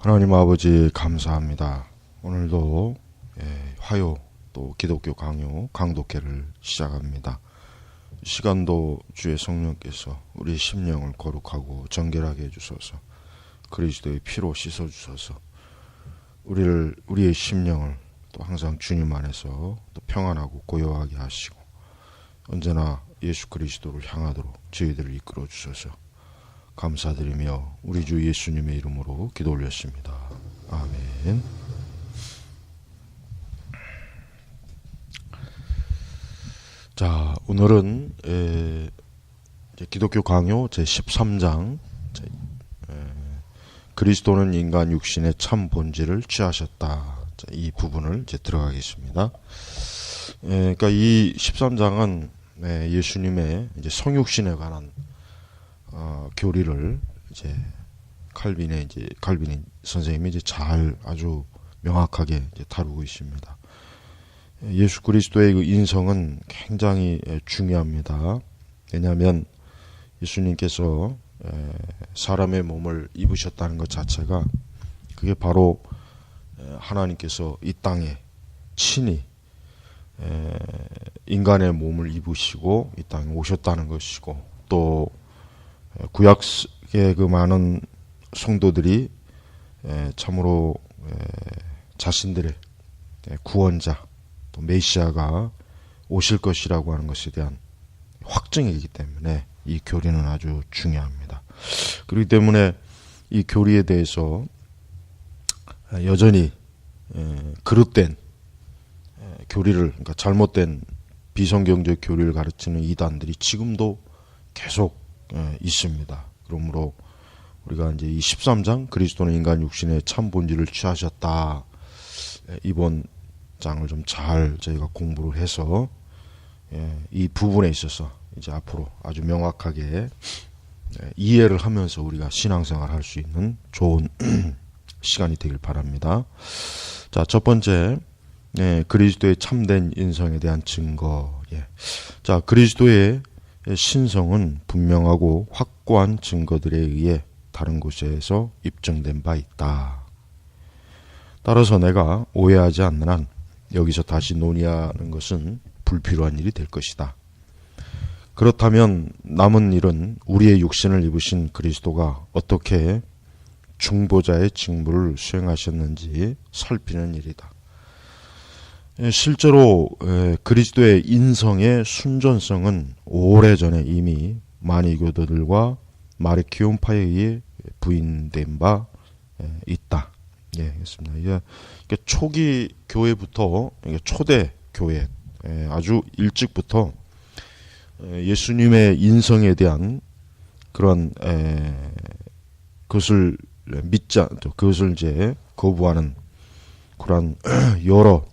하나님 아버지 감사합니다. 오늘도 화요 또 기독교 강요 강독회를 시작합니다. 시간도 주의 성령께서 우리 심령을 거룩하고 정결하게 해주소서. 그리스도의 피로 씻어주소서. 우리의 심령을 또 항상 주님 안에서 또 평안하고 고요하게 하시고 언제나 예수 그리스도를 향하도록 저희들을 이끌어 주소서. 감사드리며 우리 주 예수님의 이름으로 기도 올렸습니다. 아멘. 자, 오늘은 기독교 강요 제13장 그리스도는 인간 육신의 참 본질을 취하셨다. 이 부분을 이제 들어가겠습니다. 그러니까 이 13장은 예수님의 이제 성육신에 관한 교리를 이제 칼빈 선생님이 이제 잘 아주 명확하게 이제 다루고 있습니다. 예수 그리스도의 그 인성은 굉장히 중요합니다. 왜냐하면 예수님께서 사람의 몸을 입으셨다는 것 자체가 그게 바로 하나님께서 이 땅에 친히 인간의 몸을 입으시고 이 땅에 오셨다는 것이고 또 구약의 그 많은 성도들이 참으로 자신들의 구원자 또 메시아가 오실 것이라고 하는 것에 대한 확증이기 때문에 이 교리는 아주 중요합니다. 그렇기 때문에 이 교리에 대해서 여전히 그릇된 교리를, 그러니까 잘못된 비성경적 교리를 가르치는 이단들이 지금도 계속 있습니다. 그러므로 우리가 이제 이 13장 그리스도는 인간 육신의 참 본질을 취하셨다. 이번 장을 좀 잘 저희가 공부를 해서 이 부분에 있어서 이제 앞으로 아주 명확하게 이해를 하면서 우리가 신앙생활 할 수 있는 좋은 시간이 되길 바랍니다. 자, 첫 번째 그리스도의 참된 인성에 대한 증거. 자, 그리스도의 신성은 분명하고 확고한 증거들에 의해 다른 곳에서 입증된 바 있다. 따라서 내가 오해하지 않는 한 여기서 다시 논의하는 것은 불필요한 일이 될 것이다. 그렇다면 남은 일은 우리의 육신을 입으신 그리스도가 어떻게 중보자의 직무를 수행하셨는지 살피는 일이다. 실제로 그리스도의 인성의 순전성은 오래전에 이미 마니교도들과 마르키온파에 의해 부인된 바 있다. 그렇습니다. 이게 초기 교회부터 초대 교회 아주 일찍부터 예수님의 인성에 대한 그런 그것을 믿자 그것을 이제 거부하는 그런 여러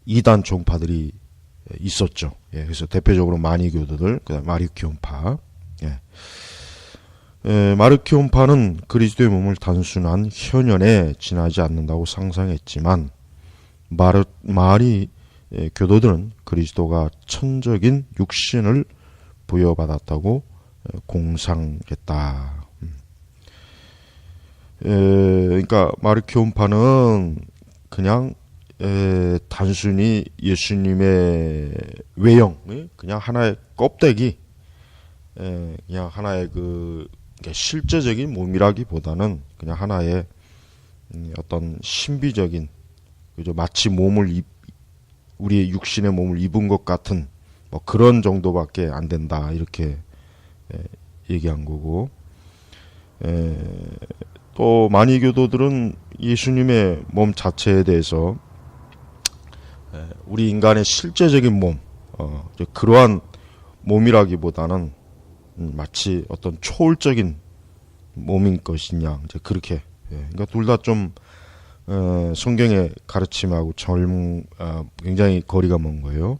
이단 종파들이 있었죠. 그래서 대표적으로 마니교도들, 그다음 마르키온파. 마르키온파는 그리스도의 몸을 단순한 현현에 지나지 않는다고 상상했지만 마리 교도들은 그리스도가 천적인 육신을 부여받았다고 공상했다. 그러니까 마르키온파는 그냥 단순히 예수님의 외형, 그냥 하나의 껍데기, 그냥 하나의 그 실제적인 몸이라기보다는 그냥 하나의 어떤 신비적인, 그죠? 마치 우리의 육신의 몸을 입은 것 같은 뭐 그런 정도밖에 안 된다, 이렇게 얘기한 거고, 또 마니교도들은 예수님의 몸 자체에 대해서 우리 인간의 실제적인 몸, 그러한 몸이라기보다는 마치 어떤 초월적인 몸인 것이냐, 이제 그렇게, 그러니까 둘 다 좀 성경의 가르침하고 굉장히 거리가 먼 거예요.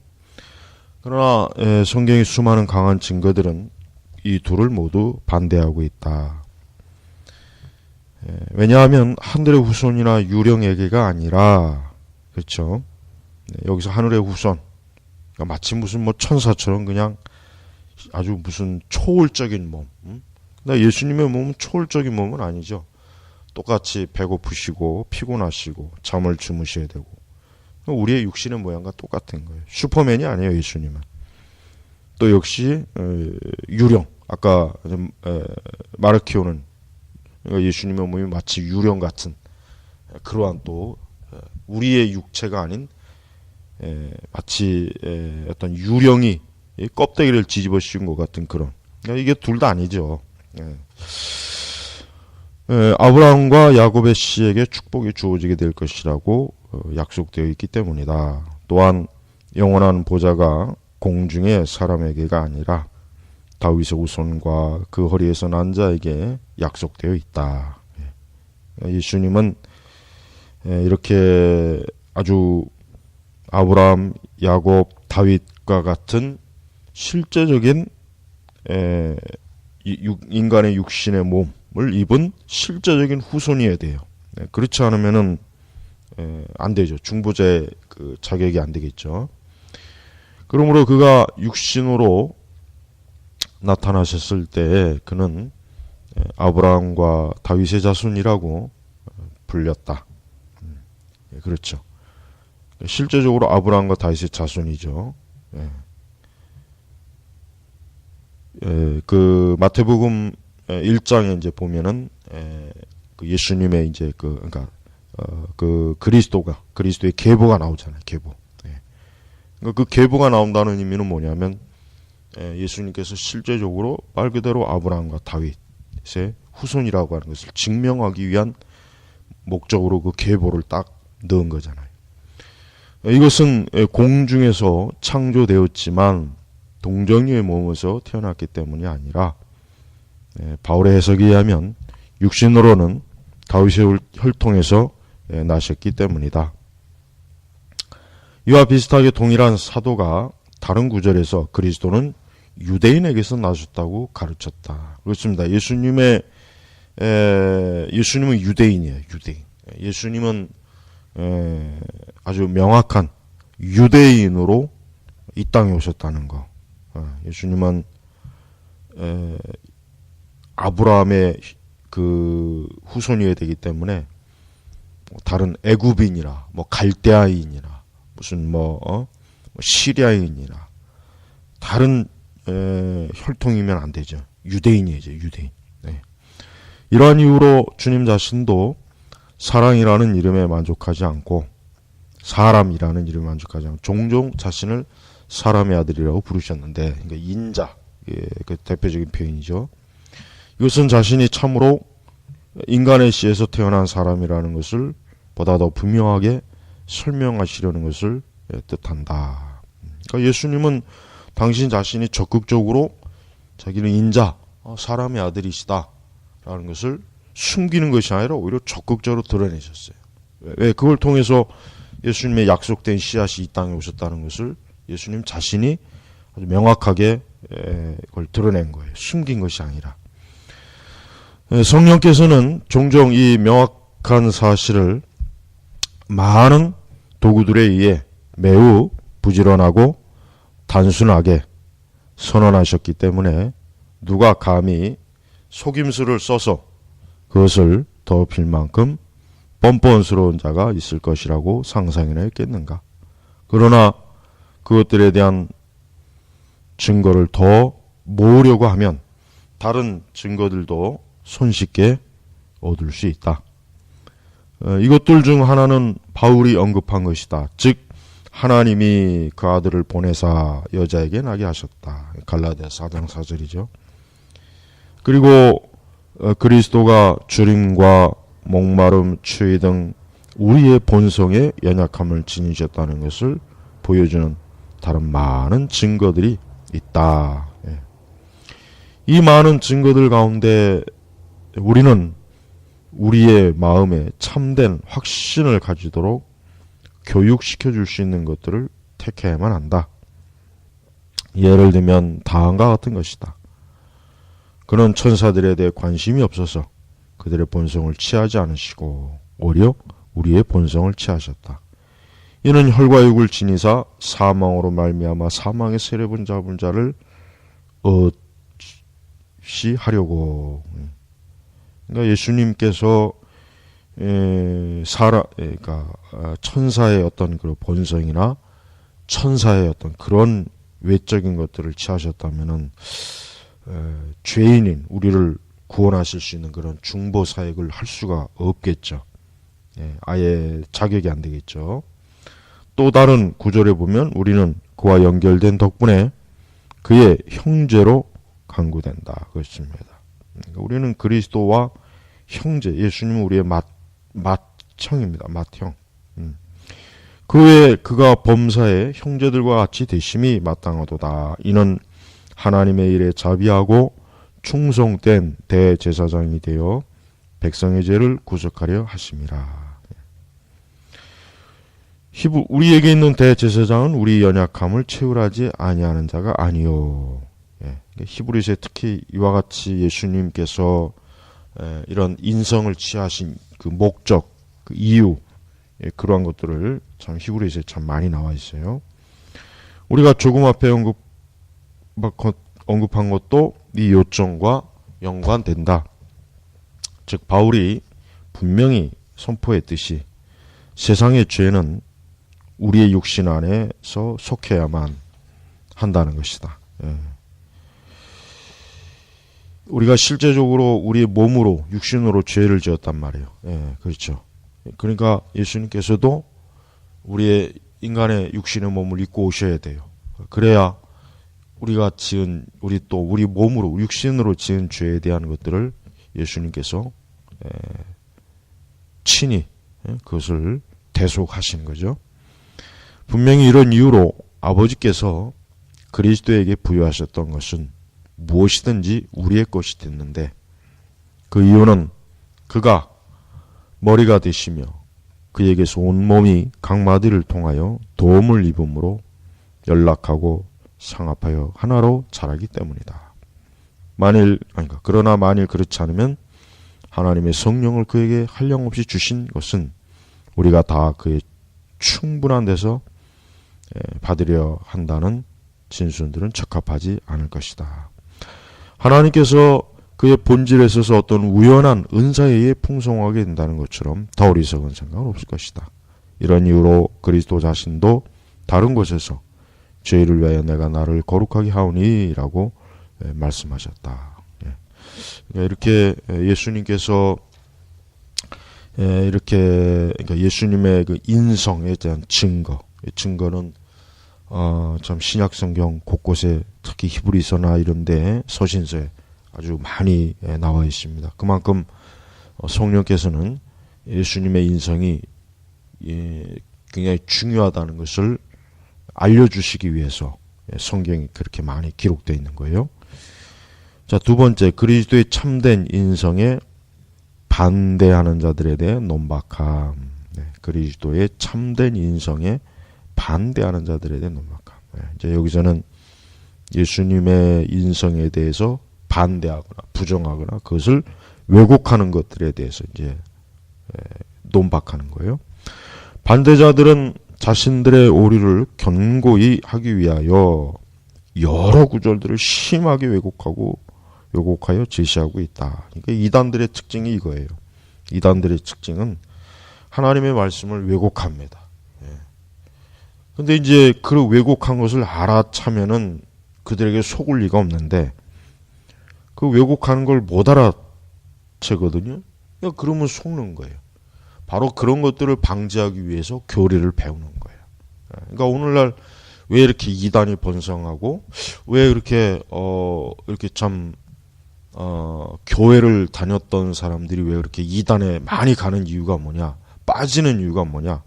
그러나 성경의 수많은 강한 증거들은 이 둘을 모두 반대하고 있다. 왜냐하면 하늘의 후손이나 유령에게가 아니라, 그렇죠? 여기서 하늘의 후손, 그러니까 마치 무슨 뭐 천사처럼 그냥 아주 무슨 초월적인 몸. 근데 예수님의 몸은 초월적인 몸은 아니죠. 똑같이 배고프시고 피곤하시고 잠을 주무셔야 되고 우리의 육신의 모양과 똑같은 거예요. 슈퍼맨이 아니에요, 예수님은. 또 역시 유령, 아까 마르키오는 예수님의 몸이 마치 유령 같은 그러한 또 우리의 육체가 아닌 마치 어떤 유령이 껍데기를 뒤집어 씌운 것 같은 그런, 이게 둘 다 아니죠. 아브라함과 야곱의 씨에게 축복이 주어지게 될 것이라고 약속되어 있기 때문이다. 또한 영원한 보좌가 공중의 사람에게가 아니라 다윗의 후손과 그 허리에서 난 자에게 약속되어 있다. 예수님은 이렇게 아주 아브라함, 야곱, 다윗과 같은 실제적인 인간의 육신의 몸을 입은 실제적인 후손이어야 돼요. 그렇지 않으면은 안 되죠. 중보자의 그 자격이 안 되겠죠. 그러므로 그가 육신으로 나타나셨을 때 그는 아브라함과 다윗의 자손이라고 불렸다. 그렇죠. 실제적으로 아브라함과 다윗의 자손이죠. 그 마태복음 1장에 이제 보면은 그 예수님의 이제 그러니까 그 그리스도의 계보가 나오잖아요. 계보. 그 계보가 나온다는 의미는 뭐냐면 예수님께서 실제적으로 말 그대로 아브라함과 다윗의 후손이라고 하는 것을 증명하기 위한 목적으로 그 계보를 딱 넣은 거잖아요. 이것은 공중에서 창조되었지만 동정녀의 몸에서 태어났기 때문이 아니라 바울의 해석에 의하면 육신으로는 다윗의 혈통에서 나셨기 때문이다. 이와 비슷하게 동일한 사도가 다른 구절에서 그리스도는 유대인에게서 나셨다고 가르쳤다. 그렇습니다. 예수님은 유대인이에요. 유대인. 예수님은 아주 명확한 유대인으로 이 땅에 오셨다는 거. 예수님은 아브라함의 그 후손이어야 되기 때문에 다른 애굽인이나 갈대아인이나 무슨 시리아인이나 다른 혈통이면 안 되죠. 유대인이죠. 유대인. 이러한 이유로 주님 자신도 사랑이라는 이름에 만족하지 않고 사람이라는 이름에 만족하지 않고 종종 자신을 사람의 아들이라고 부르셨는데, 그러니까 인자, 그 대표적인 표현이죠. 이것은 자신이 참으로 인간의 씨에서 태어난 사람이라는 것을 보다 더 분명하게 설명하시려는 것을 뜻한다. 그러니까 예수님은 당신 자신이 적극적으로 자기는 인자, 사람의 아들이시다 라는 것을 숨기는 것이 아니라 오히려 적극적으로 드러내셨어요. 왜? 그걸 통해서 예수님의 약속된 씨앗이 이 땅에 오셨다는 것을 예수님 자신이 아주 명확하게 그걸 드러낸 거예요. 숨긴 것이 아니라. 성령께서는 종종 이 명확한 사실을 많은 도구들에 의해 매우 부지런하고 단순하게 선언하셨기 때문에 누가 감히 속임수를 써서 그것을 더럽힐 만큼 뻔뻔스러운 자가 있을 것이라고 상상이나 했겠는가. 그러나 그것들에 대한 증거를 더 모으려고 하면 다른 증거들도 손쉽게 얻을 수 있다. 이것들 중 하나는 바울이 언급한 것이다. 즉 하나님이 그 아들을 보내사 여자에게 나게 하셨다. 갈라디아서 4장 4절이죠. 그리고 그리스도가 주림과 목마름, 추위 등 우리의 본성의 연약함을 지니셨다는 것을 보여주는 다른 많은 증거들이 있다. 이 많은 증거들 가운데 우리는 우리의 마음에 참된 확신을 가지도록 교육시켜 줄 수 있는 것들을 택해야만 한다. 예를 들면 다음과 같은 것이다. 그는 천사들에 대해 관심이 없어서 그들의 본성을 취하지 않으시고 오히려 우리의 본성을 취하셨다. 이는 혈과 육을 지니사 사망으로 말미암아 사망의 세력을 잡은 자를 얻시 하려고. 그러니까 예수님께서 그러니까 천사의 어떤 그 본성이나 천사의 어떤 그런 외적인 것들을 취하셨다면은 죄인인 우리를 구원하실 수 있는 그런 중보 사역을 할 수가 없겠죠. 아예 자격이 안 되겠죠. 또 다른 구절에 보면 우리는 그와 연결된 덕분에 그의 형제로 간구된다. 그렇습니다. 그러니까 우리는 그리스도와 형제, 예수님은 우리의 맏형입니다. 맏형. 그 외에 그가 범사에 형제들과 같이 대심이 마땅하도다. 이는 하나님의 일에 자비하고 충성된 대제사장이 되어 백성의 죄를 구속하려 하심이라. 우리에게 있는 대제사장은 우리 연약함을 채울하지 아니하는 자가 아니요. 히브리서에 특히 이와 같이 예수님께서 이런 인성을 취하신 그 목적, 그 이유, 그러한 것들을 참 히브리서에 참 많이 나와 있어요. 우리가 조금 앞에 언급한 것도 이 요점과 연관된다. 즉 바울이 분명히 선포했듯이 세상의 죄는 우리의 육신 안에서 속해야만 한다는 것이다. 우리가 실제적으로 우리의 몸으로 육신으로 죄를 지었단 말이에요. 그렇죠. 그러니까 예수님께서도 우리의 인간의 육신의 몸을 입고 오셔야 돼요. 그래야 우리가 우리 몸으로 육신으로 지은 죄에 대한 것들을 예수님께서 친히 그것을 대속하신 거죠. 분명히 이런 이유로 아버지께서 그리스도에게 부여하셨던 것은 무엇이든지 우리의 것이 됐는데 그 이유는 그가 머리가 되시며 그에게서 온몸이 각 마디를 통하여 도움을 입음으로 연락하고 상합하여 하나로 자라기 때문이다. 그러나 만일 그렇지 않으면 하나님의 성령을 그에게 한량없이 주신 것은 우리가 다 그의 충분한 데서 받으려 한다는 진술들은 적합하지 않을 것이다. 하나님께서 그의 본질에 있어서 어떤 우연한 은사에 의해 풍성하게 된다는 것처럼 더 어리석은 생각은 없을 것이다. 이런 이유로 그리스도 자신도 다른 곳에서 죄를 위하여 내가 나를 거룩하게 하오니 라고 말씀하셨다. 이렇게 예수님께서 그러니까 예수님의 그 인성에 대한 증거는 참 신약 성경 곳곳에 특히 히브리서나 이런데 서신서에 아주 많이 나와 있습니다. 그만큼 성령께서는 예수님의 인성이 굉장히 중요하다는 것을 알려주시기 위해서 성경이 그렇게 많이 기록되어 있는 거예요. 자, 두 번째, 그리스도의 참된 인성에 반대하는 자들에 대해 논박함. 그리스도의 참된 인성에 반대하는 자들에 대해 논박함. 이제 여기서는 예수님의 인성에 대해서 반대하거나 부정하거나 그것을 왜곡하는 것들에 대해서 이제 논박하는 거예요. 반대자들은 자신들의 오류를 견고히 하기 위하여 여러 구절들을 심하게 왜곡하여 제시하고 있다. 그러니까 이단들의 특징이 이거예요. 이단들의 특징은 하나님의 말씀을 왜곡합니다. 근데 이제 그 왜곡한 것을 알아차면은 그들에게 속을 리가 없는데 그 왜곡하는 걸 못 알아채거든요. 그러니까 그러면 속는 거예요. 바로 그런 것들을 방지하기 위해서 교리를 배우는 거예요. 그러니까 오늘날 왜 이렇게 이단이 번성하고 왜 이렇게 참 교회를 다녔던 사람들이 왜 그렇게 이단에 많이 가는 이유가 뭐냐? 빠지는 이유가 뭐냐?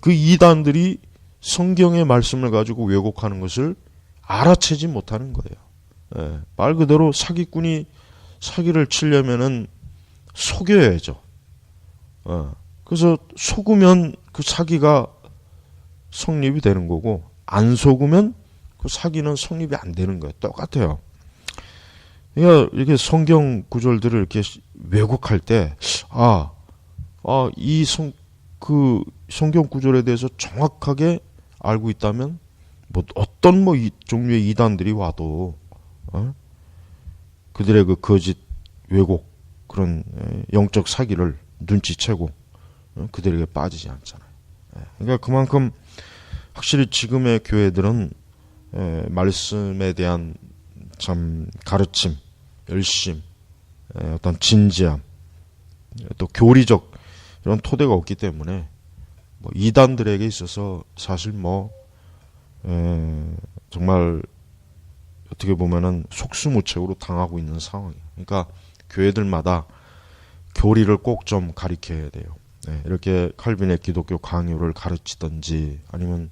그 이단들이 성경의 말씀을 가지고 왜곡하는 것을 알아채지 못하는 거예요. 말 그대로 사기꾼이 사기를 치려면은 속여야죠. 그래서 속으면 그 사기가 성립이 되는 거고 안 속으면 그 사기는 성립이 안 되는 거예요. 똑같아요. 그러니까 이렇게 성경 구절들을 이렇게 왜곡할 때 그 성경 구절에 대해서 정확하게 알고 있다면 어떤 이 종류의 이단들이 와도 그들의 그 거짓 왜곡 그런 영적 사기를 눈치채고 그들에게 빠지지 않잖아요. 그러니까 그만큼 확실히 지금의 교회들은 말씀에 대한 참 가르침, 열심, 어떤 진지함, 또 교리적 이런 토대가 없기 때문에 뭐 이단들에게 있어서 사실 정말 어떻게 보면은 속수무책으로 당하고 있는 상황이에요. 그러니까 교회들마다 교리를 꼭 좀 가리켜야 돼요. 이렇게 칼빈의 기독교 강요를 가르치든지 아니면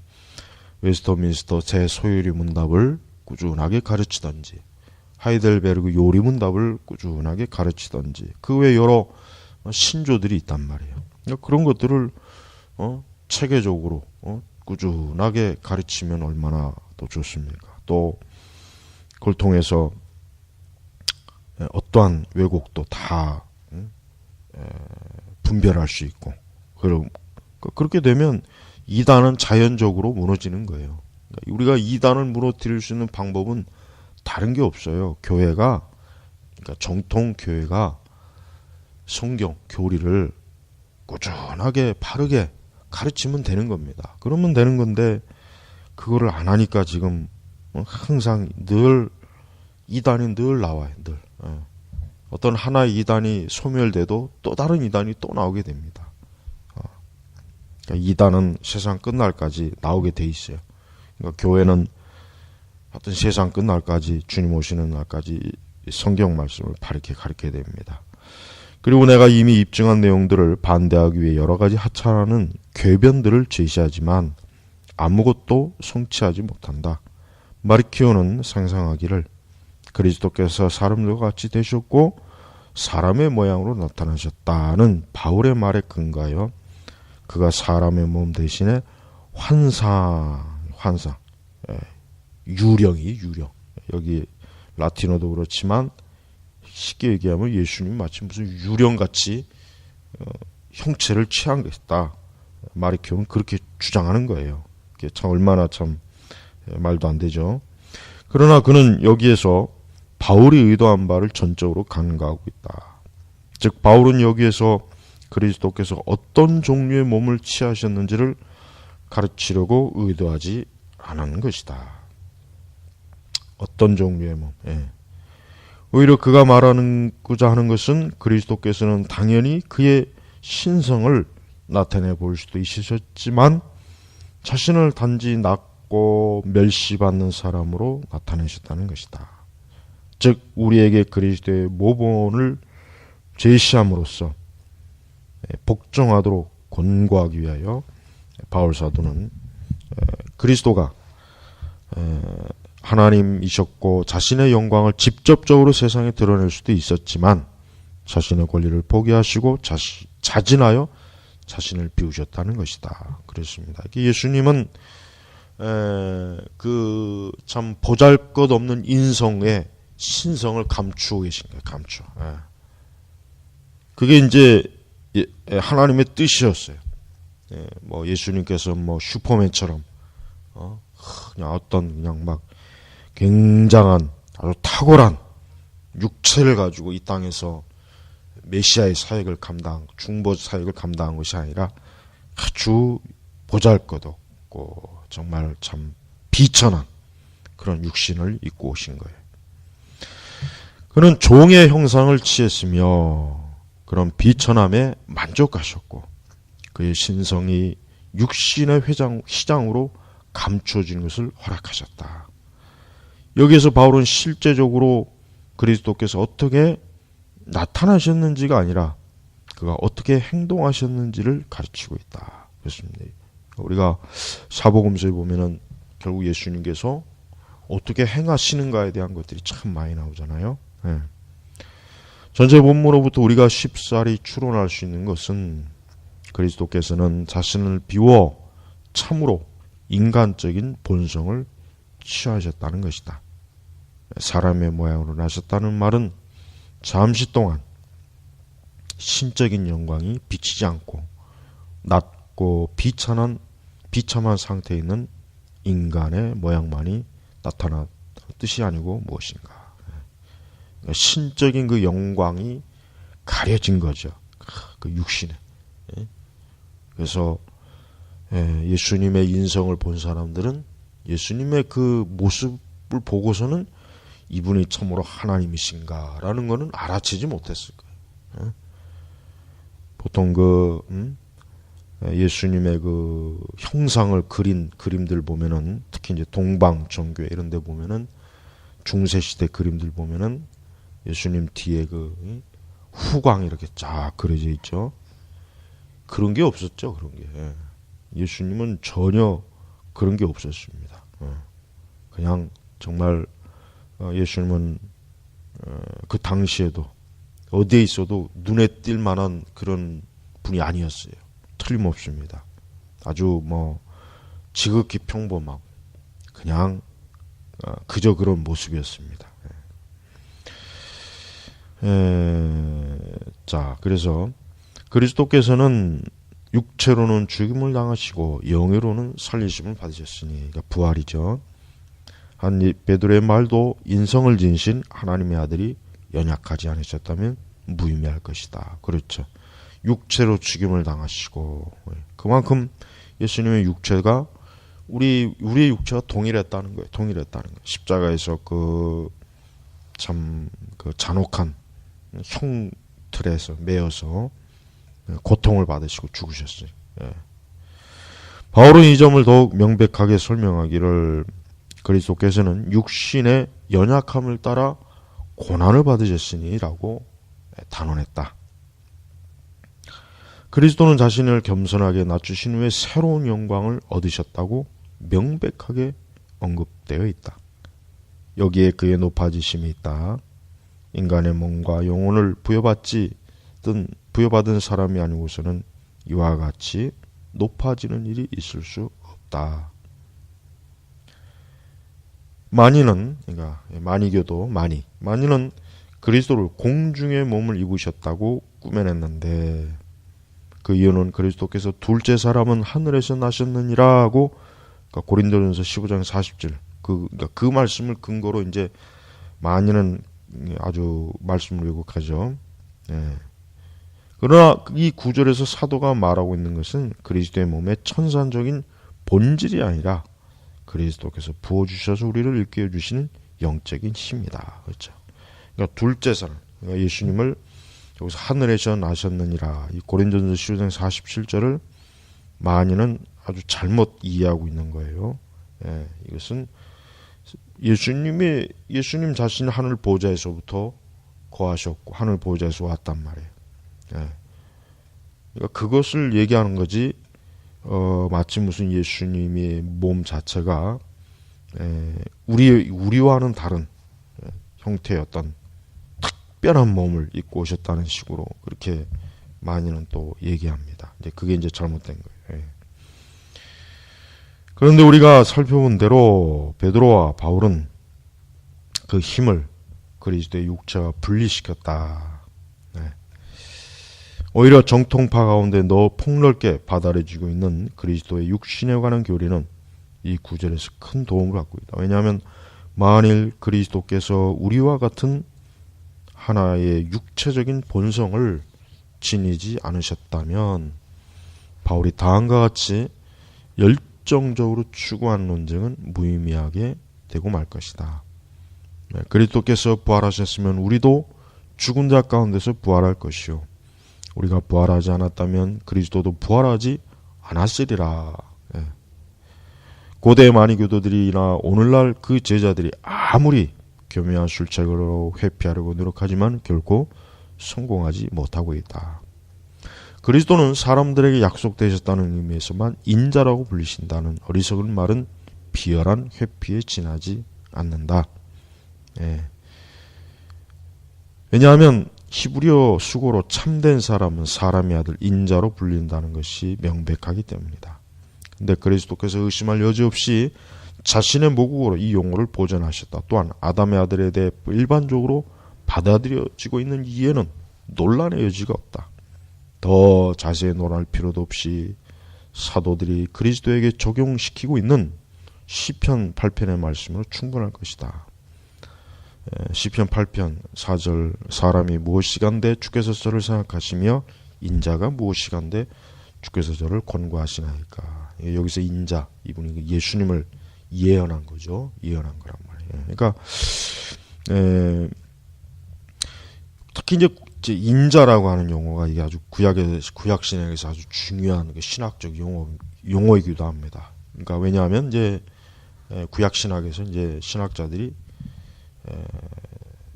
웨스터민스터 제소유리 문답을 꾸준하게 가르치든지 하이델베르그 요리 문답을 꾸준하게 가르치든지 그 외 여러 신조들이 있단 말이에요. 그러니까 그런 것들을 체계적으로 꾸준하게 가르치면 얼마나 더 좋습니까? 또 그걸 통해서 어떠한 왜곡도 다 분별할 수 있고 그렇게 되면 이단은 자연적으로 무너지는 거예요. 우리가 이단을 무너뜨릴 수 있는 방법은 다른 게 없어요. 교회가 그러니까 정통 교회가 성경 교리를 꾸준하게 바르게 가르치면 되는 겁니다. 그러면 되는 건데 그거를 안 하니까 지금 항상 늘 이단이 늘 나와요. 늘 어떤 하나의 이단이 소멸돼도 또 다른 이단이 또 나오게 됩니다. 그러니까 이단은 세상 끝날까지 나오게 돼 있어요. 그러니까 교회는 하여튼 세상 끝날까지 주님 오시는 날까지 성경 말씀을 바르게 가르쳐야 됩니다. 그리고 내가 이미 입증한 내용들을 반대하기 위해 여러 가지 하찮은 궤변들을 제시하지만 아무것도 성취하지 못한다. 마르키오는 상상하기를 그리스도께서 사람들과 같이 되셨고 사람의 모양으로 나타나셨다는 바울의 말에 근거하여 그가 사람의 몸 대신에 환상, 유령. 여기 라틴어도 그렇지만 쉽게 얘기하면 예수님 마치 무슨 유령같이 형체를 취한 것이다. 마르키오는 그렇게 주장하는 거예요. 참 얼마나 참 말도 안 되죠. 그러나 그는 여기에서 바울이 의도한 바를 전적으로 간과하고 있다. 즉 바울은 여기에서 그리스도께서 어떤 종류의 몸을 취하셨는지를 가르치려고 의도하지 않은 것이다. 어떤 종류의 몸. 오히려 그가 말하고자 하는 것은 그리스도께서는 당연히 그의 신성을 나타내 볼 수도 있으셨지만 자신을 단지 낮고 멸시받는 사람으로 나타내셨다는 것이다. 즉 우리에게 그리스도의 모본을 제시함으로써 복종하도록 권고하기 위하여 바울 사도는 그리스도가 하나님이셨고 자신의 영광을 직접적으로 세상에 드러낼 수도 있었지만 자신의 권리를 포기하시고 자진하여 자신을 비우셨다는 것이다. 그랬습니다. 예수님은 그 참 보잘것없는 인성의 신성을 감추고 계신 거예요. 그게 이제 하나님의 뜻이었어요. 뭐 예수님께서 뭐 슈퍼맨처럼 그냥 어떤 그냥 막 굉장한 아주 탁월한 육체를 가지고 이 땅에서 메시아의 사역을 중보 사역을 감당한 것이 아니라 아주 보잘것없고 정말 참 비천한 그런 육신을 입고 오신 거예요. 그는 종의 형상을 취했으며 그런 비천함에 만족하셨고 그의 신성이 육신의 휘장으로 감춰진 것을 허락하셨다. 여기에서 바울은 실제적으로 그리스도께서 어떻게 나타나셨는지가 아니라 그가 어떻게 행동하셨는지를 가르치고 있다. 그렇습니다. 우리가 사복음서에 보면은 결국 예수님께서 어떻게 행하시는가에 대한 것들이 참 많이 나오잖아요. 전체 본문으로부터 우리가 쉽사리 추론할 수 있는 것은 그리스도께서는 자신을 비워 참으로 인간적인 본성을 취하셨다는 것이다. 사람의 모양으로 나셨다는 말은 잠시 동안 신적인 영광이 비치지 않고 낮고 비참한 상태에 있는 인간의 모양만이 나타난 뜻이 아니고 무엇인가. 신적인 그 영광이 가려진 거죠. 그 육신에. 예? 그래서 예수님의 인성을 본 사람들은 예수님의 그 모습을 보고서는 이분이 참으로 하나님이신가라는 것은 알아채지 못했을 거예요. 예? 보통 예수님의 그 형상을 그린 그림들 보면은, 특히 이제 동방 정교회 이런 데 보면은, 중세 시대 그림들 보면은 예수님 뒤에 그 후광이 이렇게 쫙 그려져 있죠. 그런 게 없었죠. 그런 게. 예수님은 전혀 그런 게 없었습니다. 그냥 정말 예수님은 그 당시에도 어디에 있어도 눈에 띌 만한 그런 분이 아니었어요. 틀림없습니다. 아주 지극히 평범하고 그냥 그저 그런 모습이었습니다. 자, 그래서 그리스도께서는 육체로는 죽임을 당하시고 영으로는 살리심을 받으셨으니, 그러니까 부활이죠. 한 베드로의 말도 인성을 지니신 하나님의 아들이 연약하지 않으셨다면 무의미할 것이다. 그렇죠. 육체로 죽임을 당하시고, 그만큼 예수님의 육체가 우리의 육체가 동일했다는 거예요. 동일했다는 거예요. 십자가에서 그 잔혹한 형틀에서 매어서 고통을 받으시고 죽으셨어요. 바울은 이 점을 더욱 명백하게 설명하기를, 그리스도께서는 육신의 연약함을 따라 고난을 받으셨으니 라고 단언했다. 그리스도는 자신을 겸손하게 낮추신 후에 새로운 영광을 얻으셨다고 명백하게 언급되어 있다. 여기에 그의 높아지심이 있다. 인간의 몸과 영혼을 부여받은 사람이 아니고서는 이와 같이 높아지는 일이 있을 수 없다. 마니는, 그러니까 마니교도 마니는 그리스도를 공중의 몸을 입으셨다고 꾸며냈는데, 그 이유는 그리스도께서 둘째 사람은 하늘에서 나셨느니라고, 그러니까 고린도전서 15장 40절 그 말씀을 근거로 이제 마니는 아주 말씀을 왜곡하죠. 그러나 이 구절에서 사도가 말하고 있는 것은 그리스도의 몸의 천산적인 본질이 아니라 그리스도께서 부어주셔서 우리를 일깨워 주시는 영적인 힘이다. 그렇죠. 그러니까 둘째 사람, 그러니까 예수님을 여기서 하늘에서 나셨느니라, 이 고린도전서 15장 47절을 마니는 아주 잘못 이해하고 있는 거예요. 이것은 예수님 자신이 하늘 보좌에서부터 거하셨고 하늘 보좌에서 왔단 말이에요. 그러니까 그것을 얘기하는 거지, 마치 무슨 예수님의 몸 자체가 우리와는 다른 형태의 어떤 특별한 몸을 입고 오셨다는 식으로 그렇게 많이는 또 얘기합니다. 이제 그게 이제 잘못된 거예요. 그런데 우리가 살펴본 대로 베드로와 바울은 그 힘을 그리스도의 육체와 분리시켰다. 오히려 정통파 가운데 폭넓게 받아들여지고 있는 그리스도의 육신에 관한 교리는 이 구절에서 큰 도움을 받고 있다. 왜냐하면 만일 그리스도께서 우리와 같은 하나의 육체적인 본성을 지니지 않으셨다면 바울이 다음과 같이 열정적으로 추구한 논쟁은 무의미하게 되고 말 것이다. 그리스도께서 부활하셨으면 우리도 죽은 자 가운데서 부활할 것이요, 우리가 부활하지 않았다면 그리스도도 부활하지 않았으리라. 고대 마니교도들이나 오늘날 그 제자들이 아무리 교묘한 술책으로 회피하려고 노력하지만 결코 성공하지 못하고 있다. 그리스도는 사람들에게 약속되셨다는 의미에서만 인자라고 불리신다는 어리석은 말은 비열한 회피에 지나지 않는다. 왜냐하면 히브리어 수고로 참된 사람은 사람의 아들 인자로 불린다는 것이 명백하기 때문이다. 근데 그리스도께서 의심할 여지 없이 자신의 모국어로 이 용어를 보존하셨다. 또한 아담의 아들에 대해 일반적으로 받아들여지고 있는 이해는 논란의 여지가 없다. 더 자세히 논할 필요도 없이 사도들이 그리스도에게 적용시키고 있는 시편 8편의 말씀으로 충분할 것이다. 시편 8편 4절, 사람이 무엇이간데 주께서 저를 생각하시며 인자가 무엇이간데 주께서 저를 권고하시나이까. 여기서 인자, 이분이 예수님을 예언한 거죠. 예언한 거란 말이에요. 그러니까 특히 이제 인자라고 하는 용어가 이게 아주 구약 신약에서 아주 중요한 신학적 용어이기도 합니다. 그러니까 왜냐하면 이제 구약 신학에서 이제 신학자들이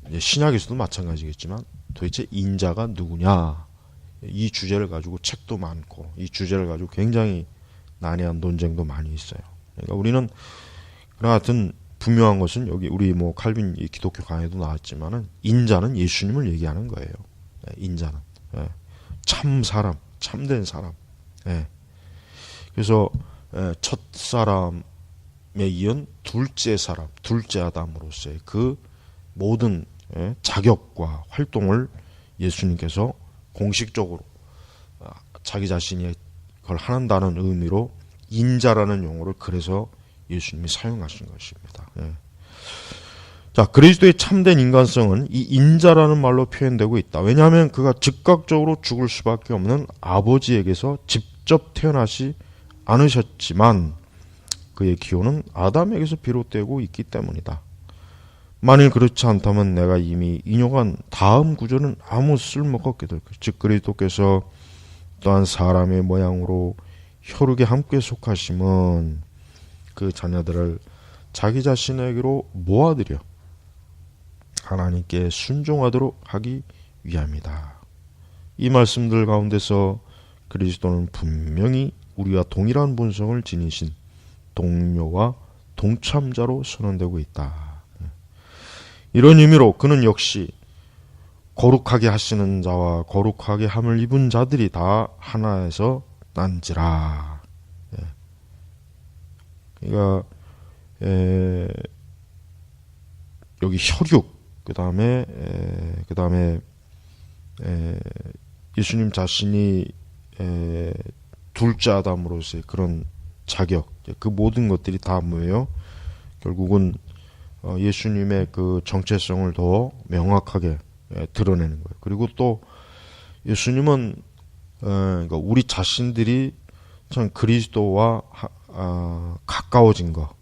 이제 신약에서도 마찬가지겠지만 도대체 인자가 누구냐, 이 주제를 가지고 책도 많고 이 주제를 가지고 굉장히 난해한 논쟁도 많이 있어요. 그러니까 우리는 그나 하여튼 분명한 것은 여기 우리 뭐 칼빈 기독교 강의도 나왔지만은 인자는 예수님을 얘기하는 거예요. 인자는 참 사람, 참된 사람. 그래서 첫 사람에 이은 둘째 사람, 둘째 아담으로서의 그 모든 자격과 활동을 예수님께서 공식적으로 자기 자신이 그걸 한다는 의미로 인자라는 용어를 그래서 예수님이 사용하신 것입니다. 자, 그리스도의 참된 인간성은 이 인자라는 말로 표현되고 있다. 왜냐하면 그가 즉각적으로 죽을 수밖에 없는 아버지에게서 직접 태어나지 않으셨지만 그의 기호는 아담에게서 비롯되고 있기 때문이다. 만일 그렇지 않다면 내가 이미 인용한 다음 구절은 아무 쓸모가 없게 될 것이다. 즉 그리스도께서 또한 사람의 모양으로 혈육에 함께 속하심은 그 자녀들을 자기 자신에게로 모아들여 하나님께 순종하도록 하기 위함이다. 이 말씀들 가운데서 그리스도는 분명히 우리와 동일한 본성을 지니신 동료와 동참자로 선언되고 있다. 이런 의미로 그는 역시 거룩하게 하시는 자와 거룩하게 함을 입은 자들이 다 하나에서 난지라. 그러니까 여기 혈육, 그 다음에 예수님 자신이 둘째 아담으로서의 그런 자격, 그 모든 것들이 다 뭐예요? 결국은 예수님의 그 정체성을 더 명확하게 드러내는 거예요. 그리고 또 예수님은 그러니까 우리 자신들이 참 그리스도와 가까워진 거.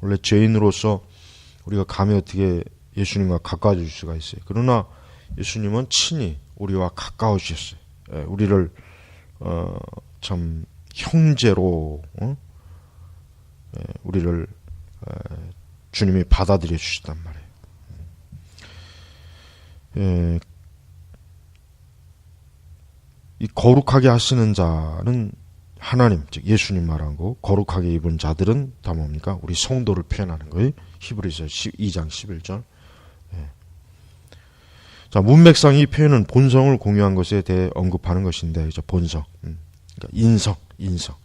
원래 죄인으로서 우리가 감히 어떻게 예수님과 가까워질 수가 있어요. 그러나 예수님은 친히 우리와 가까워지셨어요. 우리를 참 형제로 우리를 주님이 받아들여 주시단 말이에요. 이 거룩하게 하시는 자는 하나님, 즉 예수님 말한 거, 거룩하게 입은 자들은 다 뭡니까? 우리 성도를 표현하는 거예요. 히브리서 2장 11절. 자, 문맥상 이 표현은 본성을 공유한 것에 대해 언급하는 것인데, 그죠? 본성, 그러니까 인성.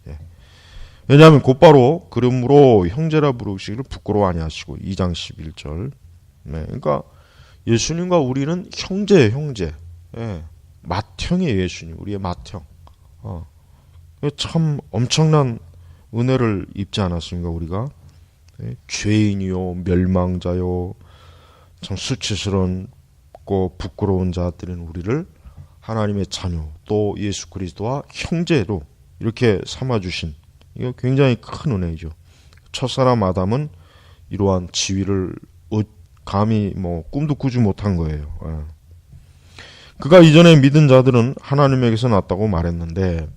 왜냐하면 곧바로 그러므로 형제라 부르시기를 부끄러워 아니하시고 2장 11절. 그러니까 예수님과 우리는 형제예요, 형제. 맏형이에요, 예수님. 우리의 맏형. 참 엄청난 은혜를 입지 않았습니까, 우리가? 죄인이요, 멸망자요, 참 수치스럽고 부끄러운 자들인 우리를 하나님의 자녀, 또 예수 그리스도와 형제로 이렇게 삼아주신, 이거 굉장히 큰 은혜이죠. 첫사람 아담은 이러한 지위를 감히 꿈도 꾸지 못한 거예요. 그가 이전에 믿은 자들은 하나님에게서 났다고 말했는데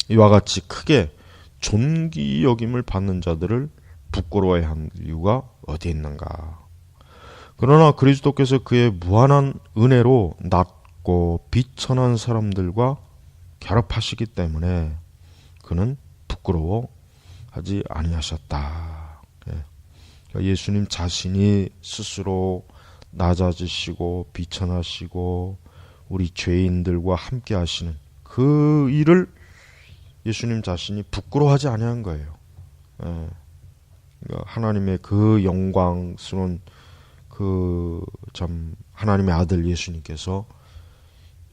이와 같이 크게 존귀 여김을 받는 자들을 부끄러워해야 한 이유가 어디에 있는가? 그러나 그리스도께서 그의 무한한 은혜로 낮고 비천한 사람들과 결합하시기 때문에 그는 부끄러워하지 아니하셨다. 그러니까 예수님 자신이 스스로 낮아지시고 비천하시고 우리 죄인들과 함께 하시는 그 일을 예수님 자신이 부끄러워하지 아니한 거예요. 그러니까 하나님의 그 영광스러운 참 하나님의 아들 예수님께서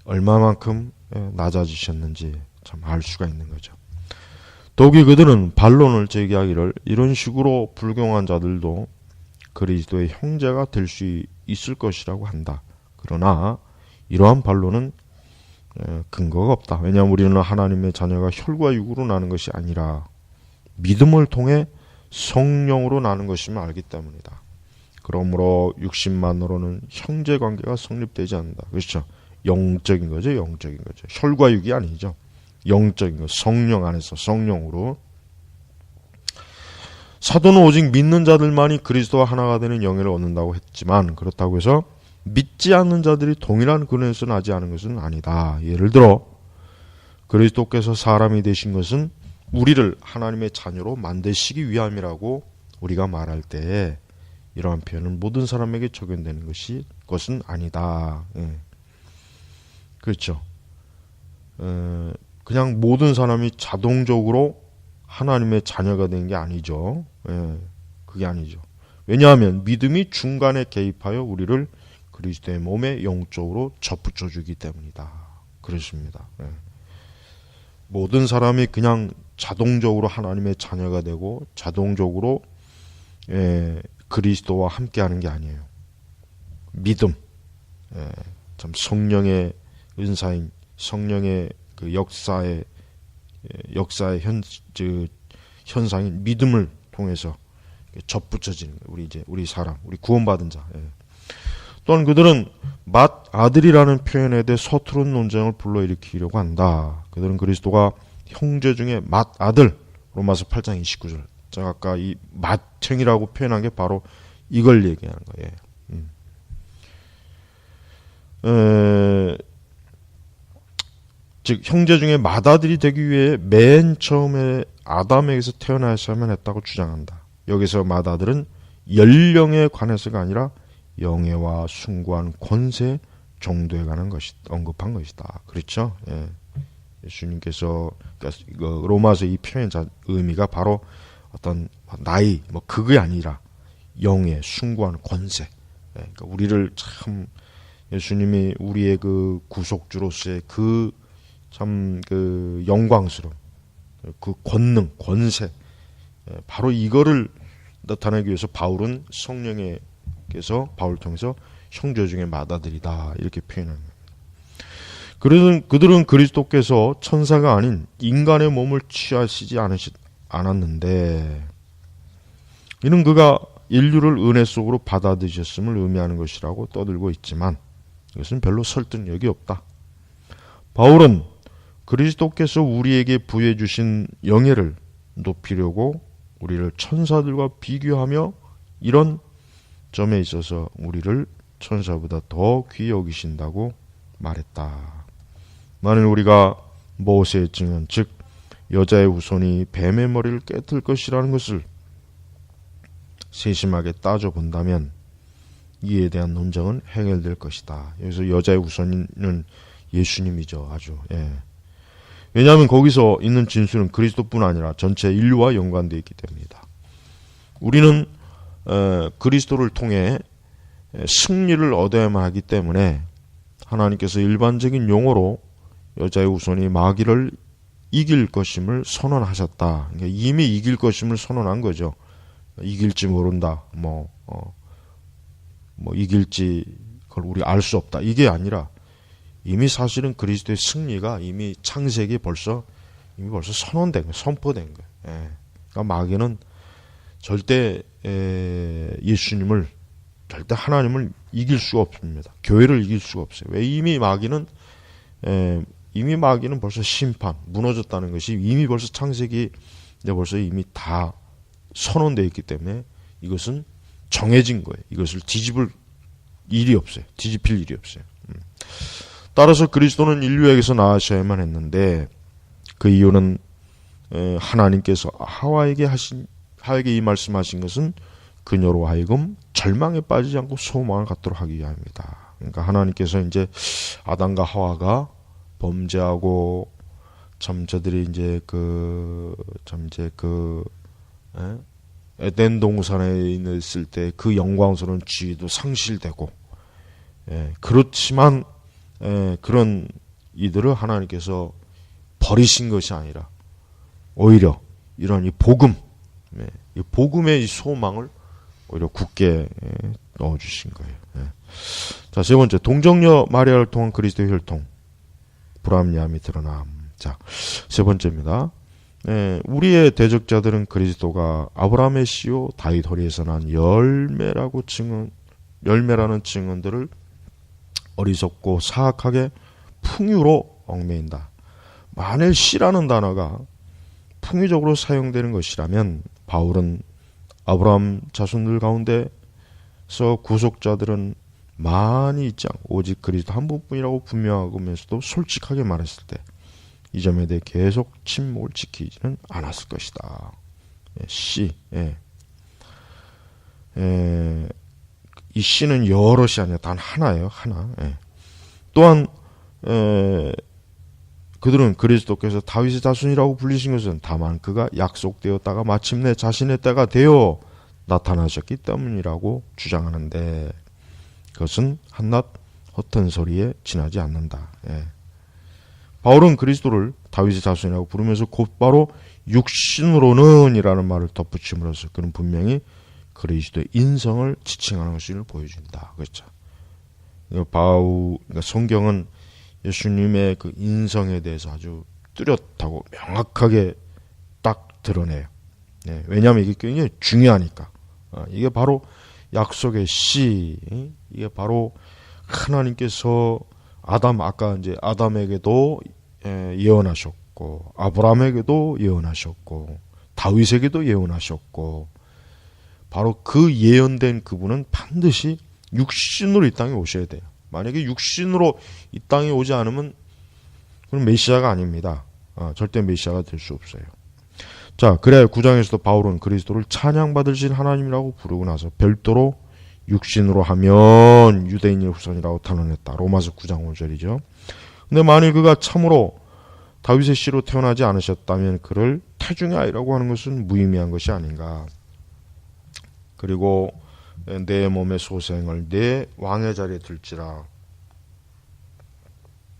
얼마만큼 낮아지셨는지 참 알 수가 있는 거죠. 더욱이 그들은 반론을 제기하기를 이런 식으로 불경한 자들도 그리스도의 형제가 될 수 있을 것이라고 한다. 그러나 이러한 반론은 근거가 없다. 왜냐하면 우리는 하나님의 자녀가 혈과 육으로 나는 것이 아니라 믿음을 통해 성령으로 나는 것임을 알기 때문이다. 그러므로 육신만으로는 형제 관계가 성립되지 않는다. 그렇죠? 영적인 거죠. 영적인 거죠. 혈과 육이 아니죠. 영적인 거. 성령 안에서 성령으로. 사도는 오직 믿는 자들만이 그리스도와 하나가 되는 영예를 얻는다고 했지만 그렇다고 해서 믿지 않는 자들이 동일한 근원에서 나지 않은 것은 아니다. 예를 들어 그리스도께서 사람이 되신 것은 우리를 하나님의 자녀로 만드시기 위함이라고 우리가 말할 때에 이러한 표현은 모든 사람에게 적용되는 것은 아니다. 그렇죠. 그냥 모든 사람이 자동적으로 하나님의 자녀가 된 게 아니죠. 그게 아니죠. 왜냐하면 믿음이 중간에 개입하여 우리를 그리스도의 몸에 영적으로 접붙여 주기 때문이다. 그렇습니다. 모든 사람이 그냥 자동적으로 하나님의 자녀가 되고 자동적으로 그리스도와 함께하는 게 아니에요. 믿음, 참 성령의 은사인 성령의 그 역사의 현상인 믿음을 통해서 접붙여지는 거예요. 우리 사람, 우리 구원받은 자. 또한 그들은 맏아들이라는 표현에 대해 서투른 논쟁을 불러일으키려고 한다. 그들은 그리스도가 형제 중에 맏아들, 로마서 8장 29절. 제가 아까 이 맏형이라고 표현한 게 바로 이걸 얘기하는 거예요. 즉 형제 중에 맏아들이 되기 위해 맨 처음에 아담에게서 태어나야만 했다고 주장한다. 여기서 맏아들은 연령에 관해서가 아니라 영예와 숭고한 권세 정도에 관한 언급한 것이다. 그렇죠? 예수님께서 로마서 이 표현 의미가 바로 어떤 나이 그게 아니라 영예, 숭고한 권세. 그러니까 우리를 참 예수님이 우리의 그 구속주로서의 그 영광스러움, 그 권능, 권세, 바로 이거를 나타내기 위해서 바울은 성령께서 바울을 통해서 형제 중에 맏아들이다 이렇게 표현합니다. 그들은 그리스도께서 천사가 아닌 인간의 몸을 취하시지 않았는데 이는 그가 인류를 은혜 속으로 받아들이셨음을 의미하는 것이라고 떠들고 있지만 이것은 별로 설득력이 없다. 바울은 그리스도께서 우리에게 부여해 주신 영예를 높이려고 우리를 천사들과 비교하며 이런 점에 있어서 우리를 천사보다 더 귀히 여기신다고 말했다. 만일 우리가 모세의 증언, 즉 여자의 후손이 뱀의 머리를 깨뜨릴 것이라는 것을 세심하게 따져본다면 이에 대한 논쟁은 해결될 것이다. 여기서 여자의 후손은 예수님이죠. 아주. 왜냐하면 거기서 있는 진수는 그리스도뿐 아니라 전체 인류와 연관되어 있기 때문이다. 우리는 그리스도를 통해 승리를 얻어야만 하기 때문에 하나님께서 일반적인 용어로 여자의 후손이 마귀를 이길 것임을 선언하셨다. 그러니까 이미 이길 것임을 선언한 거죠. 이길지 모른다. 이길지 그걸 우리 알 수 없다. 이게 아니라 이미 사실은 그리스도의 승리가 이미 창세기에 벌써 선언된 거예요. 선포된 거예요. 그러니까 마귀는 절대 예수님을 절대 하나님을 이길 수가 없습니다. 교회를 이길 수가 없어요. 왜? 이미 마귀는 벌써 심판 무너졌다는 것이 이미 벌써 창세기 벌써 이미 다 선언되어 있기 때문에 이것은 정해진 거예요. 이것을 뒤집힐 일이 없어요. 따라서 그리스도는 인류에게서 나으셔야만 했는데 그 이유는 하나님께서 하와에게 이 말씀하신 것은 그녀로 하여금 절망에 빠지지 않고 소망을 갖도록 하기 위함입니다. 그러니까 하나님께서 이제 아담과 하와가 범죄하고 저들이 이제 에덴 동산에 있을 때 그 영광스러운 지위도 상실되고, 그렇지만 그런 이들을 하나님께서 버리신 것이 아니라 오히려 이런 이 복음, 이 복음의 이 소망을 오히려 굳게 넣어주신 거예요. 자, 세 번째, 동정녀 마리아를 통한 그리스도의 혈통. 불합리함이 드러남. 자, 세 번째입니다. 우리의 대적자들은 그리스도가 아브라함의 씨요 다윗 허리에서 난 열매라는 증언들을 어리석고 사악하게 풍유로 얽매인다. 만일 씨라는 단어가 풍유적으로 사용되는 것이라면 바울은 아브라함 자손들 가운데서 구속자들은 많이 있지 않고 오직 그리스도 한 분뿐이라고 분명하면서도 솔직하게 말했을 때 이 점에 대해 계속 침묵을 지키지는 않았을 것이다. 씨, 이 씨는 여럿이 아니라 단 하나예요. 하나. 또한 그들은 그리스도께서 다윗의 자손이라고 불리신 것은 다만 그가 약속되었다가 마침내 자신의 때가 되어 나타나셨기 때문이라고 주장하는데 그것은 한낱 헛된 소리에 지나지 않는다. 바울은 그리스도를 다윗의 자손이라고 부르면서 곧바로 육신으로는 이라는 말을 덧붙임으로써 그는 분명히 그리스도의 인성을 지칭하는 것을 보여준다. 그렇죠. 그러니까 성경은 예수님의 그 인성에 대해서 아주 뚜렷하고 명확하게 딱 드러내요. 왜냐하면 이게 굉장히 중요하니까. 이게 바로 약속의 씨, 이게 바로 하나님께서 아까 이제 아담에게도 예언하셨고, 아브라함에게도 예언하셨고, 다윗에게도 예언하셨고, 바로 그 예언된 그분은 반드시 육신으로 이 땅에 오셔야 돼요. 만약에 육신으로 이 땅에 오지 않으면 그건 메시아가 아닙니다. 절대 메시아가 될 수 없어요. 자, 그래 9장에서도 바울은 그리스도를 찬양받으신 하나님이라고 부르고 나서 별도로 육신으로 하면 유대인의 후손이라고 단언했다. 로마서 9장 5절이죠. 근데 만일 그가 참으로 다윗의 씨로 태어나지 않으셨다면 그를 태중의 아이라고 하는 것은 무의미한 것이 아닌가. 그리고 내 몸의 소생을 내 왕의 자리에 들지라.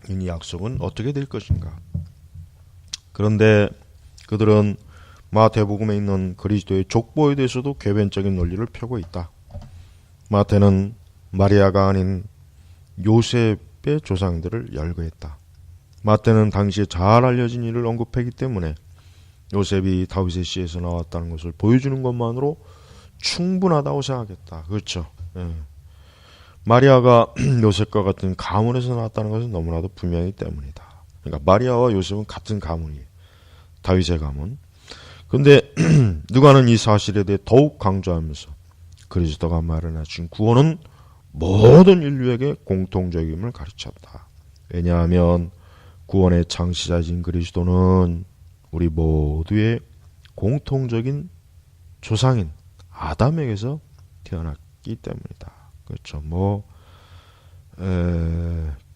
이 약속은 어떻게 될 것인가. 그런데 그들은 마태복음에 있는 그리스도의 족보에 대해서도 궤변적인 논리를 펴고 있다. 마태는 마리아가 아닌 요셉의 조상들을 열거했다. 마태는 당시에 잘 알려진 일을 언급했기 때문에 요셉이 다윗의 씨에서 나왔다는 것을 보여주는 것만으로 충분하다고 생각했다. 그렇죠. 마리아가 요셉과 같은 가문에서 나왔다는 것은 너무나도 분명하기 때문이다. 그러니까 마리아와 요셉은 같은 가문이에요. 다윗의 가문. 근데 누가는 이 사실에 대해 더욱 강조하면서 그리스도가 마련해 준 구원은 모든 인류에게 공통적임을 가르쳤다. 왜냐하면 구원의 창시자이신 그리스도는 우리 모두의 공통적인 조상인 아담에게서 태어났기 때문이다. 그렇죠.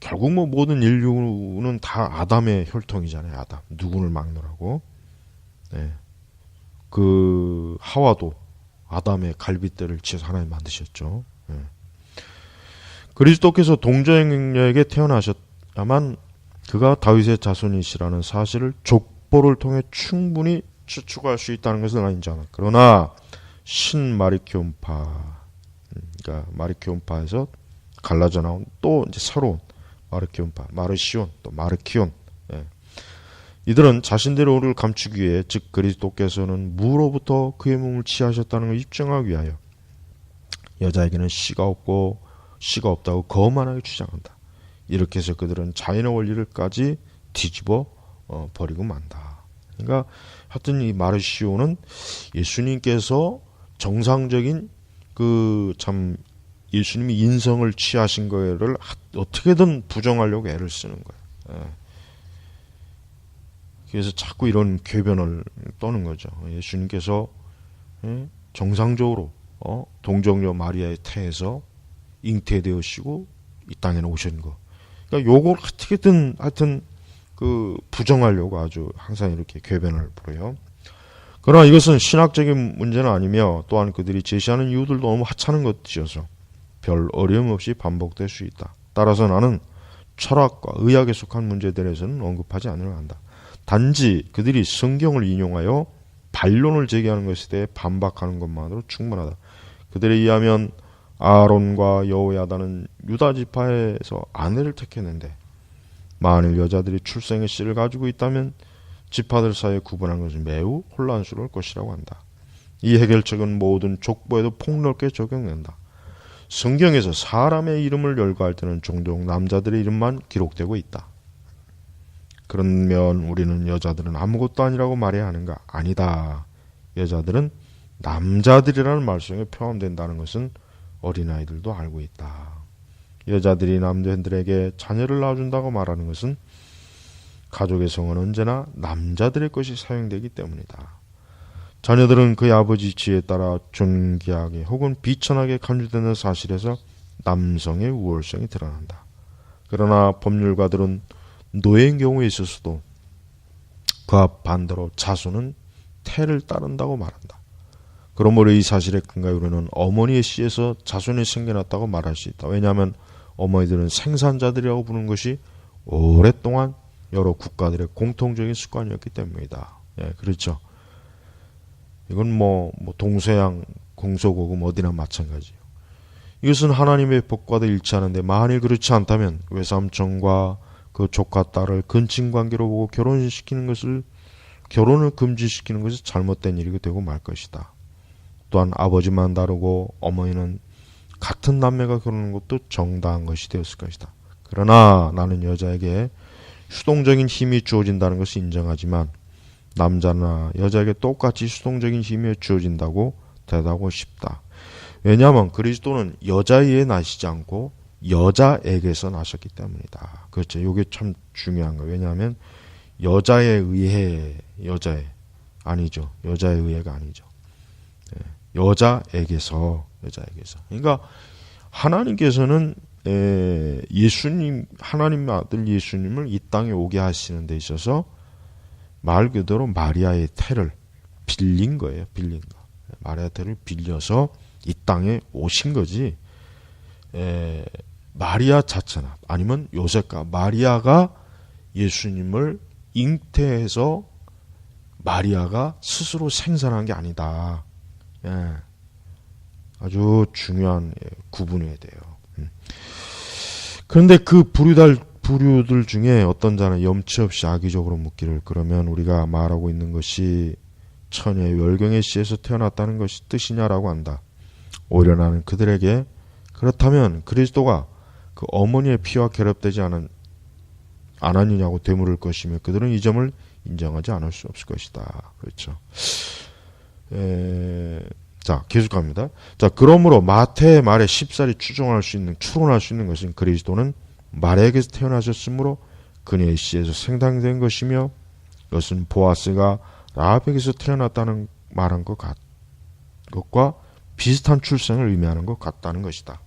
결국 모든 인류는 다 아담의 혈통이잖아요. 아담. 누구를 막느라고. 그 하와도 아담의 갈빗대를 치서 하나님 만드셨죠. 그리스도께서 동정녀에게 태어나셨다만 그가 다윗의 자손이시라는 사실을 족보를 통해 충분히 추측할 수 있다는 것은 아닌지 않아. 그러나 신마리키온파, 그러니까 마리키온파에서 갈라져 나온 또 이제 새로운 마르키온파, 마르시온, 또 마르키온. 이들은 자신들의 오를 감추기 위해 즉 그리스도께서는 무로부터 그의 몸을 취하셨다는 것을 입증하기 위하여 여자에게는 씨가 없다고 거만하게 주장한다. 이렇게 해서 그들은 자연의 원리를까지 뒤집어 버리고 만다. 그러니까 하여튼 이 마르시오는 예수님께서 정상적인 예수님이 인성을 취하신 거를 어떻게든 부정하려고 애를 쓰는 거예요. 그래서 자꾸 이런 궤변을 떠는 거죠. 예수님께서 정상적으로 동정녀 마리아의 태에서 잉태되으시고 이 땅에는 오신 거. 그러니까 요걸 어떻게든 하여튼 부정하려고 아주 항상 이렇게 궤변을 부려요. 그러나 이것은 신학적인 문제는 아니며 또한 그들이 제시하는 이유들도 너무 하찮은 것이어서 별 어려움 없이 반복될 수 있다. 따라서 나는 철학과 의학에 속한 문제들에서는 언급하지 않으려 한다. 단지 그들이 성경을 인용하여 반론을 제기하는 것에 대해 반박하는 것만으로 충분하다. 그들에 의하면 아론과 여호야다는 유다 지파에서 아내를 택했는데 만일 여자들이 출생의 씨를 가지고 있다면 지파들 사이에 구분하는 것은 매우 혼란스러울 것이라고 한다. 이 해결책은 모든 족보에도 폭넓게 적용된다. 성경에서 사람의 이름을 열거할 때는 종종 남자들의 이름만 기록되고 있다. 그러면 우리는 여자들은 아무것도 아니라고 말해야 하는가? 아니다. 여자들은 남자들이라는 말씀에 포함된다는 것은 어린아이들도 알고 있다. 여자들이 남자들에게 자녀를 낳아준다고 말하는 것은 가족의 성은 언제나 남자들의 것이 사용되기 때문이다. 자녀들은 그의 아버지 지혜에 따라 존귀하게 혹은 비천하게 간주되는 사실에서 남성의 우월성이 드러난다. 그러나 법률가들은 노예인 경우에 있어서도 그와 반대로 자손은 태를 따른다고 말한다. 그러므로 이 사실의 근거에 우리는 어머니의 씨에서 자손이 생겨났다고 말할 수 있다. 왜냐하면 어머니들은 생산자들이라고 부르는 것이 오랫동안 여러 국가들의 공통적인 습관이었기 때문이다. 예, 그렇죠. 이건 뭐 동서양 공소고금 어디나 마찬가지예요. 이것은 하나님의 법과도 일치하는데 만일 그렇지 않다면 외삼촌과 그 조카 딸을 근친관계로 보고 결혼을 금지시키는 것이 잘못된 일이 되고 말 것이다. 또한 아버지만 다르고 어머니는 같은 남매가 결혼하는 것도 정당한 것이 되었을 것이다. 그러나 나는 여자에게 수동적인 힘이 주어진다는 것을 인정하지만 남자나 여자에게 똑같이 수동적인 힘이 주어진다고 대답하고 싶다. 왜냐하면 그리스도는 여자에 의해 나시지 않고 여자에게서 나셨기 때문이다. 그렇죠. 이게 참 중요한 거예요. 왜냐하면 여자에 의해 여자에 아니죠. 여자에 의해가 아니죠. 여자에게서. 그러니까 하나님께서는 하나님 아들 예수님을 이 땅에 오게 하시는 데 있어서 말 그대로 마리아의 태를 빌린 거예요. 빌린 거. 마리아의 태를 빌려서 이 땅에 오신 거지. 마리아 자체나 아니면 요셉과 마리아가 예수님을 잉태해서 마리아가 스스로 생산한 게 아니다. 아주 중요한 구분해야 돼요. 그런데 그 부류들 중에 어떤 자는 염치 없이 악의적으로 묻기를 그러면 우리가 말하고 있는 것이 처녀의 열경의 씨에서 태어났다는 것이 뜻이냐라고 한다. 오히려 나는 그들에게 그렇다면 그리스도가 그 어머니의 피와 결합되지 않았느냐고 되물을 것이며 그들은 이 점을 인정하지 않을 수 없을 것이다. 그렇죠. 자, 계속합니다. 자, 그러므로 마태의 말에 쉽사리 추론할 수 있는 것은 그리스도는 마리아에게서 태어나셨으므로 그녀의 씨에서 생산된 것이며 이것은 보아스가 라합에게서 태어났다는 말한 것과 비슷한 출생을 의미하는 것 같다는 것이다.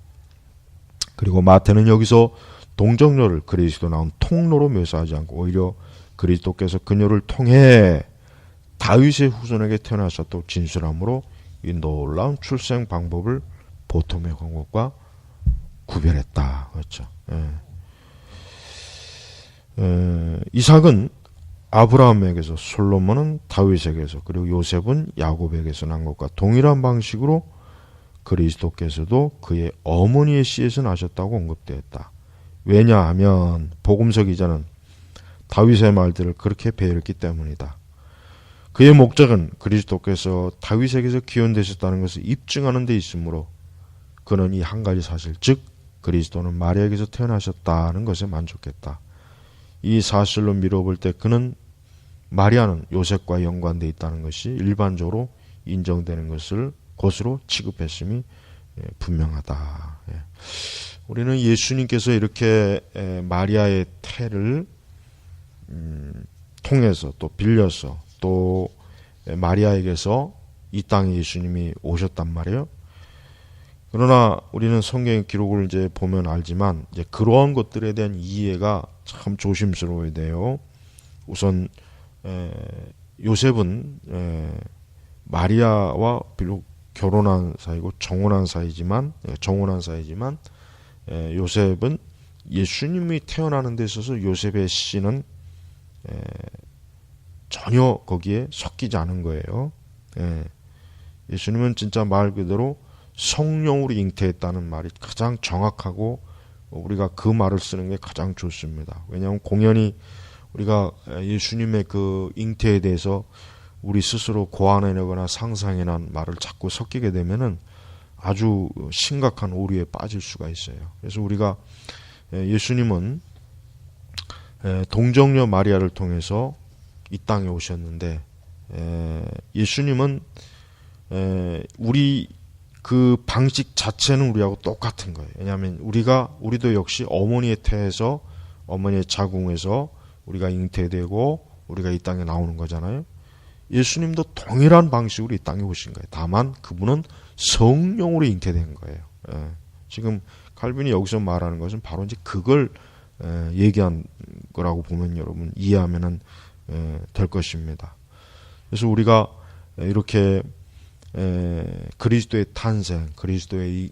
그리고 마태는 여기서 동정녀를 그리스도 나온 통로로 묘사하지 않고 오히려 그리스도께서 그녀를 통해 다윗의 후손에게 태어나셨다고 진술함으로 이 놀라운 출생 방법을 보통의 방법과 구별했다. 그렇죠. 이삭은 아브라함에게서, 솔로몬은 다윗에게서, 그리고 요셉은 야곱에게서 난 것과 동일한 방식으로 그리스도께서도 그의 어머니의 씨에서 나셨다고 언급되었다. 왜냐하면 복음서 기자는 다윗의 말들을 그렇게 배열했기 때문이다. 그의 목적은 그리스도께서 다윗에게서 기원되셨다는 것을 입증하는 데 있으므로 그는 이 한 가지 사실, 즉 그리스도는 마리아에게서 태어나셨다는 것에 만족했다. 이 사실로 미뤄볼 때 그는 마리아는 요셉과 연관되어 있다는 것이 일반적으로 인정되는 것으로 취급했음이 분명하다. 우리는 예수님께서 이렇게 마리아의 태를 통해서 또 빌려서 또 마리아에게서 이 땅에 예수님이 오셨단 말이에요. 그러나 우리는 성경의 기록을 이제 보면 알지만 이제 그러한 것들에 대한 이해가 참 조심스러워야 돼요. 우선 요셉은 마리아와 비록 결혼한 사이고 정혼한 사이지만 요셉은 예수님이 태어나는 데 있어서 요셉의 씨는 전혀 거기에 섞이지 않은 거예요. 예수님은 진짜 말 그대로 성령으로 잉태했다는 말이 가장 정확하고 우리가 그 말을 쓰는 게 가장 좋습니다. 왜냐하면 공연히 우리가 예수님의 그 잉태에 대해서 우리 스스로 고안해내거나 상상해낸 말을 자꾸 섞이게 되면은 아주 심각한 오류에 빠질 수가 있어요. 그래서 우리가 예수님은 동정녀 마리아를 통해서 이 땅에 오셨는데, 예수님은 우리 그 방식 자체는 우리하고 똑같은 거예요. 왜냐하면 우리도 역시 어머니의 태에서, 어머니의 자궁에서 우리가 잉태되고 우리가 이 땅에 나오는 거잖아요. 예수님도 동일한 방식으로 이 땅에 오신 거예요. 다만 그분은 성령으로 잉태된 거예요. 지금 칼빈이 여기서 말하는 것은 바로 이제 그걸 얘기한 거라고 보면 여러분 이해하면 될 것입니다. 그래서 우리가 이렇게 그리스도의 탄생, 그리스도의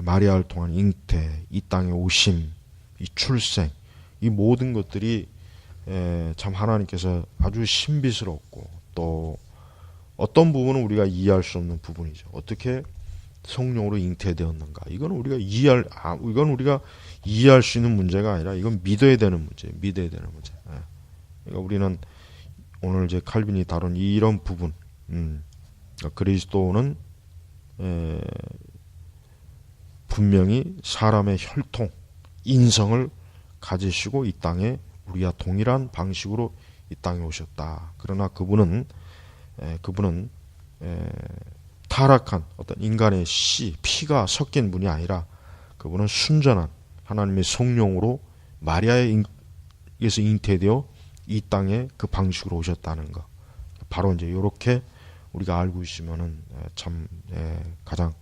마리아를 통한 잉태, 이 땅에 오심, 이 출생, 이 모든 것들이 참 하나님께서 아주 신비스럽고 또 어떤 부분은 우리가 이해할 수 없는 부분이죠. 어떻게 성령으로 잉태되었는가? 이건 우리가 이해할 수 있는 문제가 아니라 이건 믿어야 되는 문제. 그러니까 우리는 오늘 이제 칼빈이 다룬 이런 부분, 그러니까 그리스도는 분명히 사람의 혈통, 인성을 가지시고 이 땅에 우리와 동일한 방식으로 이 땅에 오셨다. 그러나 그분은 타락한 어떤 인간의 피가 섞인 분이 아니라 그분은 순전한 하나님의 성령으로 마리아에게서 잉태되어 이 땅에 그 방식으로 오셨다는 것. 바로 이제 이렇게 우리가 알고 있으면은 참 가장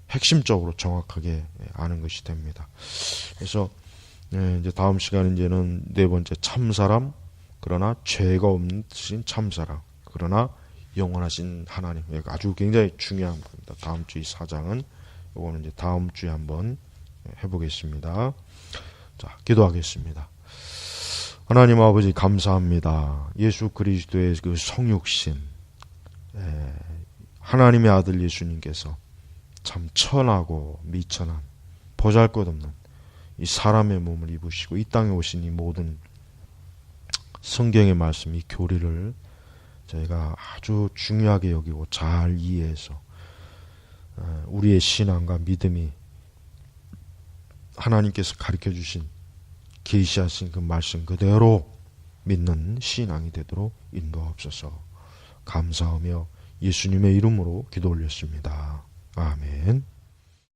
핵심적으로 정확하게 아는 것이 됩니다. 그래서 이제 다음 시간은 이제는 네 번째 참사람, 그러나 죄가 없으신 참사람, 그러나 영원하신 하나님. 아주 굉장히 중요한 겁니다. 다음 주 이 4장은 이거는 이제 다음 주에 한번 해보겠습니다. 자, 기도하겠습니다. 하나님 아버지 감사합니다. 예수 그리스도의 그 성육신, 하나님의 아들 예수님께서 참 천하고 미천한 보잘것없는 이 사람의 몸을 입으시고 이 땅에 오신 이 모든 성경의 말씀, 이 교리를 저희가 아주 중요하게 여기고 잘 이해해서 우리의 신앙과 믿음이 하나님께서 가르쳐 주신 계시하신 그 말씀 그대로 믿는 신앙이 되도록 인도하옵소서. 감사하며 예수님의 이름으로 기도 올렸습니다.